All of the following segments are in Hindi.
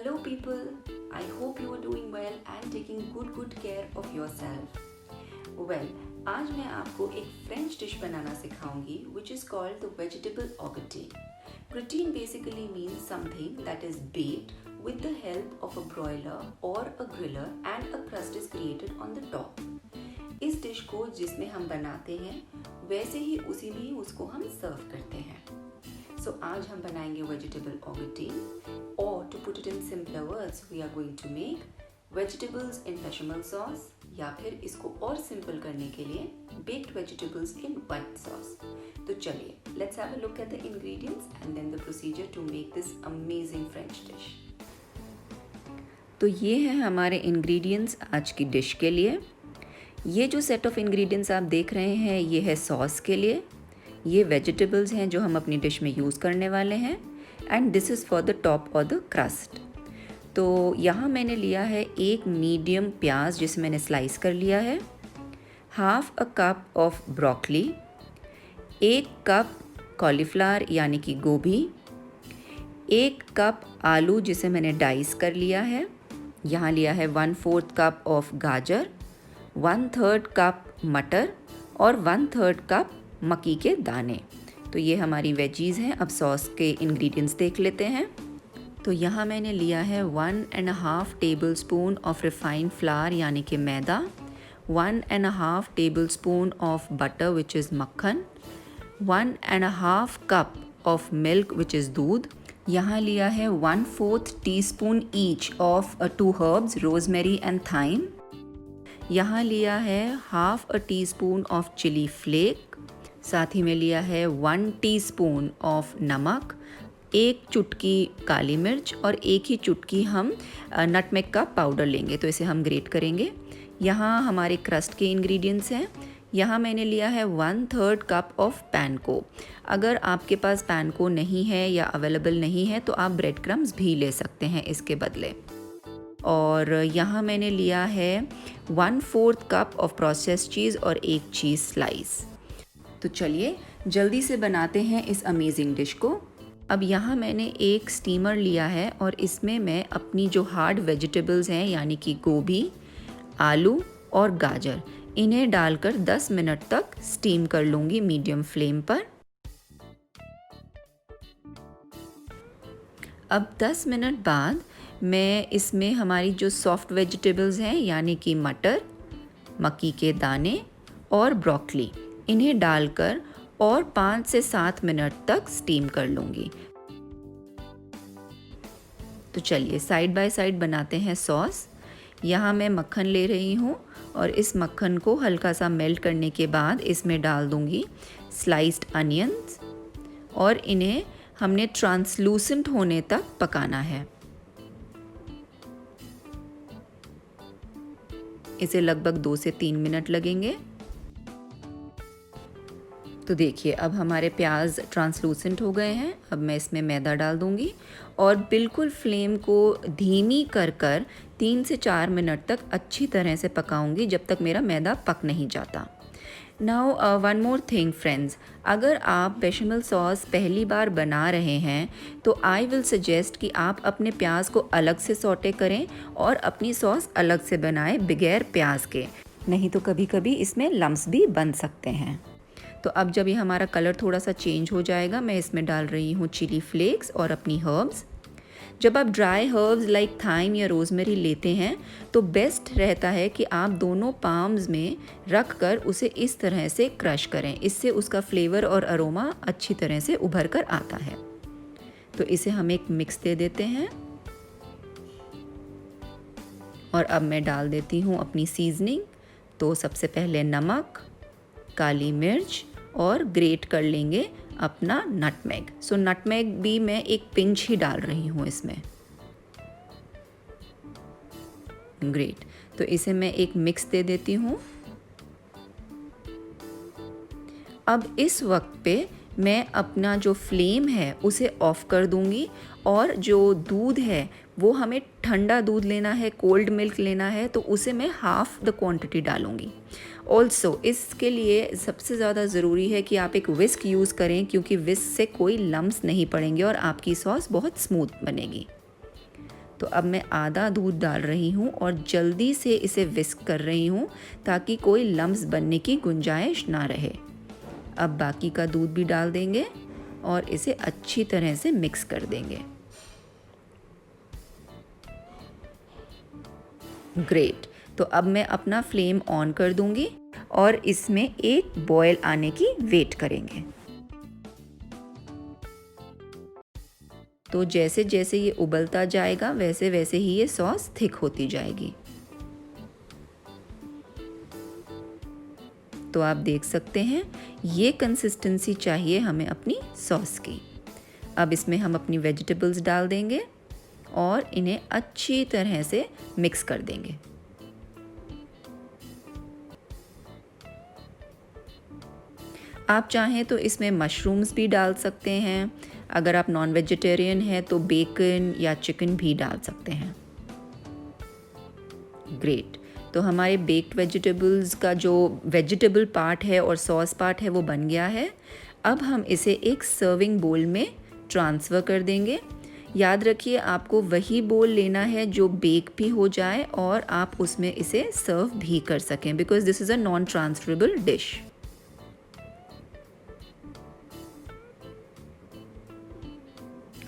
Hello people, I hope you are doing well and taking good care of yourself. Well, आज मैं आपको एक फ्रेंच डिश बनाना सिखाऊंगी which is called the vegetable ogatine. Gratine basically means something that is baked with the help of a broiler or a griller and a crust is created on the top. इस डिश को जिसमें हम बनाते हैं वैसे ही उसी में ही उसको हम सर्व करते हैं. So आज हम बनाएंगे vegetable ogatine, or to put it in simpler words, we are going to make vegetables in bechamel sauce, या फिर इसको और सिंपल करने के लिए baked vegetables in white sauce. तो चलिए, let's have a look at the ingredients and then the procedure to make this amazing French dish. तो ये हैं हमारे ingredients आज की डिश के लिए. ये जो सेट ऑफ इंग्रेडिएंट्स आप देख रहे हैं ये है सॉस के लिए. ये वेजिटेबल्स हैं जो हम अपनी डिश में यूज़ करने वाले हैं and this is for the top और द क्रस्ट. तो यहाँ मैंने लिया है एक मीडियम प्याज जिसे मैंने स्लाइस कर लिया है, half a cup of broccoli, एक कप कॉलीफ्लावर यानी कि गोभी, एक कप आलू जिसे मैंने डाइस कर लिया है, यहाँ लिया है 1/4 कप ऑफ गाजर, 1/3 कप मटर और 1/3 कप मक्की के दाने. तो ये हमारी वेजीज़ हैं. अब सॉस के इंग्रेडिएंट्स देख लेते हैं. तो यहाँ मैंने लिया है 1.5 टेबलस्पून ऑफ रिफाइंड फ्लावर यानी कि मैदा, 1.5 tablespoon of butter which is मक्खन, 1.5 cup of milk which is दूध. यहाँ लिया है 1/4 teaspoon each of 2 herbs rosemary and thyme. यहाँ लिया है half a teaspoon of chilli flake. साथ ही में लिया है 1 टीस्पून ऑफ नमक, एक चुटकी काली मिर्च और एक ही चुटकी हम नटमेग का पाउडर लेंगे. तो इसे हम ग्रेट करेंगे. यहाँ हमारे क्रस्ट के इंग्रेडिएंट्स हैं. यहाँ मैंने लिया है 1/3 कप ऑफ पैनको. अगर आपके पास पैनको नहीं है या अवेलेबल नहीं है तो आप ब्रेड क्रम्स भी ले सकते हैं इसके बदले. और यहाँ मैंने लिया है 1/4 कप ऑफ प्रोसेस्ड चीज़ और एक चीज़ स्लाइस. तो चलिए जल्दी से बनाते हैं इस अमेजिंग डिश को. अब यहाँ मैंने एक स्टीमर लिया है और इसमें मैं अपनी जो हार्ड वेजिटेबल्स हैं यानी कि गोभी, आलू और गाजर, इन्हें डालकर 10 मिनट तक स्टीम कर लूँगी मीडियम फ्लेम पर. अब 10 मिनट बाद मैं इसमें हमारी जो सॉफ्ट वेजिटेबल्स हैं यानी कि मटर, मक्की के दाने और ब्रोकली, इन्हें डालकर और 5 से 7 मिनट तक स्टीम कर लूँगी. तो चलिए साइड बाय साइड बनाते हैं सॉस. यहाँ मैं मक्खन ले रही हूँ और इस मक्खन को हल्का सा मेल्ट करने के बाद इसमें डाल दूँगी स्लाइस्ड अनियंस और इन्हें हमने ट्रांसलूसेंट होने तक पकाना है. इसे लगभग 2 से 3 मिनट लगेंगे. तो देखिए अब हमारे प्याज ट्रांसलूसेंट हो गए हैं. अब मैं इसमें मैदा डाल दूंगी और बिल्कुल फ्लेम को धीमी कर 3 से 4 मिनट तक अच्छी तरह से पकाऊंगी जब तक मेरा मैदा पक नहीं जाता. Now one more thing friends, अगर आप बेशमल सॉस पहली बार बना रहे हैं तो आई विल सजेस्ट कि आप अपने प्याज को अलग से सौटे करें और अपनी सॉस अलग से बनाएं बगैर प्याज के, नहीं तो कभी कभी इसमें लम्स भी बन सकते हैं. तो अब जब ये हमारा कलर थोड़ा सा चेंज हो जाएगा मैं इसमें डाल रही हूँ चिली फ्लेक्स और अपनी हर्ब्स. जब आप ड्राई हर्ब्स लाइक थाइम या रोजमेरी लेते हैं तो बेस्ट रहता है कि आप दोनों पाम्स में रख कर उसे इस तरह से क्रश करें. इससे उसका फ्लेवर और अरोमा अच्छी तरह से उभर कर आता है. तो इसे हम एक मिक्स दे देते हैं और अब मैं डाल देती हूँ अपनी सीजनिंग. तो सबसे पहले नमक, काली मिर्च और ग्रेट कर लेंगे अपना नटमेग. सो नटमेग भी मैं एक पिंच ही डाल रही हूँ इसमें. ग्रेट. तो इसे मैं एक मिक्स दे देती हूँ. अब इस वक्त पे मैं अपना जो फ्लेम है उसे ऑफ कर दूंगी और जो दूध है वो हमें ठंडा दूध लेना है, कोल्ड मिल्क लेना है, तो उसे मैं हाफ़ द क्वांटिटी डालूंगी. ऑल्सो इसके लिए सबसे ज़्यादा ज़रूरी है कि आप एक विस्क यूज़ करें क्योंकि विस्क से कोई लम्स नहीं पड़ेंगे और आपकी सॉस बहुत स्मूथ बनेगी. तो अब मैं आधा दूध डाल रही हूँ और जल्दी से इसे विस्क कर रही हूँ ताकि कोई लम्स बनने की गुंजाइश ना रहे। अब बाकी का दूध भी डाल देंगे और इसे अच्छी तरह से मिक्स कर देंगे। ग्रेट, तो अब मैं अपना फ्लेम ऑन कर दूंगी और इसमें एक बॉयल आने की वेट करेंगे। तो जैसे जैसे ये उबलता जाएगा वैसे वैसे ही ये सॉस थिक होती जाएगी। तो आप देख सकते हैं ये कंसिस्टेंसी चाहिए हमें अपनी सॉस की। अब इसमें हम अपनी वेजिटेबल्स डाल देंगे और इन्हें अच्छी तरह से मिक्स कर देंगे। आप चाहें तो इसमें मशरूम्स भी डाल सकते हैं। अगर आप नॉन वेजिटेरियन हैं तो बेकन या चिकन भी डाल सकते हैं। ग्रेट, तो हमारे बेक्ड वेजिटेबल्स का जो वेजिटेबल पार्ट है और सॉस पार्ट है वो बन गया है। अब हम इसे एक सर्विंग बोल में ट्रांसफ़र कर देंगे। याद रखिए आपको वही बोल लेना है जो बेक भी हो जाए और आप उसमें इसे सर्व भी कर सकें, because this is a non transferable dish.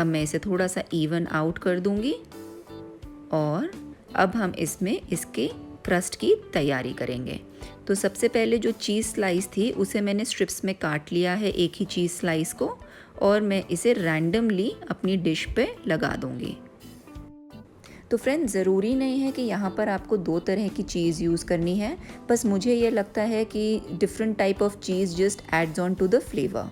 अब मैं इसे थोड़ा सा इवन आउट कर दूंगी और अब हम इसमें इसके क्रस्ट की तैयारी करेंगे। तो सबसे पहले जो चीज़ स्लाइस थी उसे मैंने स्ट्रिप्स में काट लिया है, एक ही चीज़ स्लाइस को, और मैं इसे रैंडमली अपनी डिश पे लगा दूंगी। तो फ्रेंड, ज़रूरी नहीं है कि यहाँ पर आपको 2 तरह की चीज़ यूज़ करनी है, बस मुझे ये लगता है कि different type of cheese just adds on to the flavour.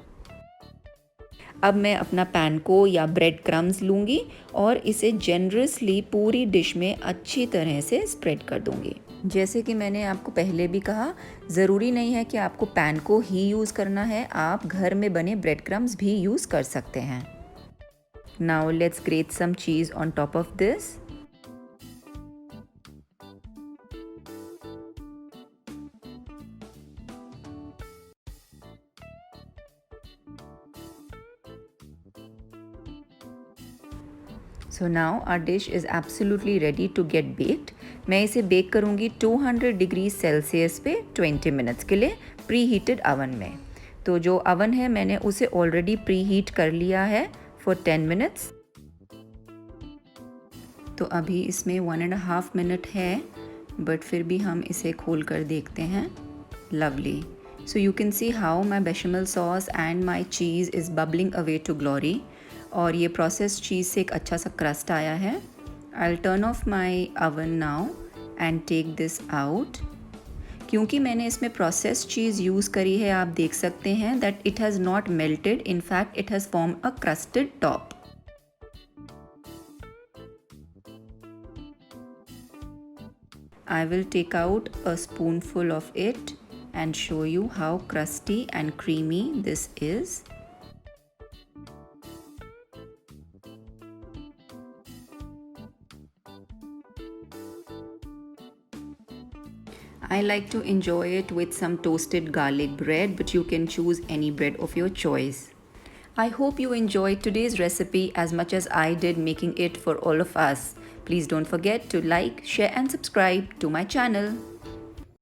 अब मैं अपना पैन को या ब्रेड क्रम्स लूँगी और इसे जेनरसली पूरी डिश में अच्छी तरह से स्प्रेड कर दूँगी। जैसे कि मैंने आपको पहले भी कहा, ज़रूरी नहीं है कि आपको पैन को ही यूज़ करना है, आप घर में बने ब्रेड क्रम्स भी यूज़ कर सकते हैं। Now let's grate some cheese on top of this. So now our dish is absolutely ready to get baked. मैं इसे बेक करूँगी 200 डिग्री सेल्सियस पे 20 मिनट्स के लिए प्री हीटेड अवन में। तो जो अवन है मैंने उसे ऑलरेडी प्री हीट कर लिया है फॉर 10 मिनट्स। तो अभी इसमें 1.5 मिनट है, बट फिर भी हम इसे खोल कर देखते हैं। Lovely, so you can see how my bechamel sauce and my cheese is bubbling away to glory. और ये प्रोसेस चीज़ से एक अच्छा सा क्रस्ट आया है। I turn off my oven now and take this out. क्योंकि मैंने इसमें प्रोसेस चीज़ यूज़ करी है, आप देख सकते हैं that it has not melted, in fact it has form a crusted top. I will take out a spoonful of it and show you how crusty and creamy this is. I like to enjoy it with some toasted garlic bread, but you can choose any bread of your choice. I hope you enjoyed today's recipe as much as I did making it for all of us. Please don't forget to like, share and subscribe to my channel.